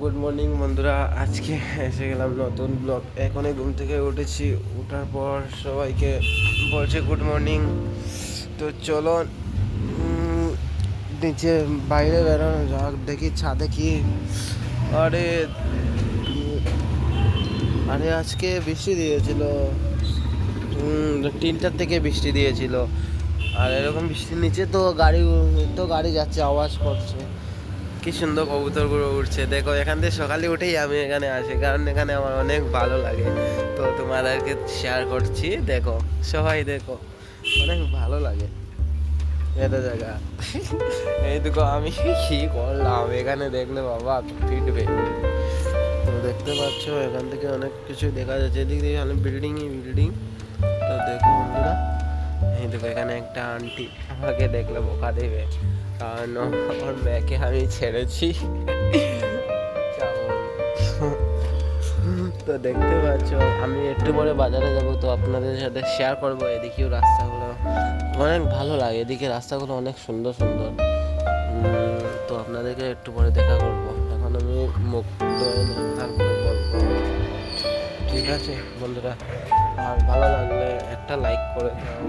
Good morning বন্ধুরা, আজকে এসে গেলাম নতুন ব্লগ। এখনই ঘুম থেকে উঠেছি, ওঠার পর সবাইকে বলছে গুড মর্নিং। তো চলো নিচে বাইরে বেরোনো যাক, দেখি ছাদে কি। আরে আরে আজকে বৃষ্টি দিয়েছিল, 3টার থেকে বৃষ্টি দিয়েছিল। আর এরকম বৃষ্টির নিচে তো গাড়ি যাচ্ছে, আওয়াজ করছে। কি সুন্দর কবুতরগুলো উঠছে, দেখো। এখান থেকে সকালে উঠেই আমি এখানে আসি, কারণ এখানে আমার অনেক ভালো লাগে। তো তোমাদেরকে শেয়ার করছি, দেখো সবাই দেখো, অনেক ভালো লাগে এটা জায়গা। এই দেখো আমি কি করলাম এখানে, দেখলে বাবা পিটবে। তো দেখতে পাচ্ছ এখান থেকে অনেক কিছু দেখা যাচ্ছে, এদিক দিয়ে অনেক বিল্ডিংই বিল্ডিং। তো দেখো বন্ধুরা, এই দেখো এখানে একটা আন্টি আমাকে দেখলে বোকা দেবে, কারণ ওর মেয়েকে আমি ছেড়েছি। তো দেখতে পাচ্ছ আমি একটু পরে বাজারে যাব, তো আপনাদের সাথে শেয়ার করবো। এদিকেও রাস্তাগুলো অনেক ভালো লাগে, এদিকে রাস্তাগুলো অনেক সুন্দর সুন্দর। তো আপনাদেরকে একটু পরে দেখা করবো। এখন আমি মুখ ধুয়ে নিই, তারপরে বলবো। ঠিক আছে বন্ধুরা, আর ভালো লাগলে একটা লাইক করে দাও।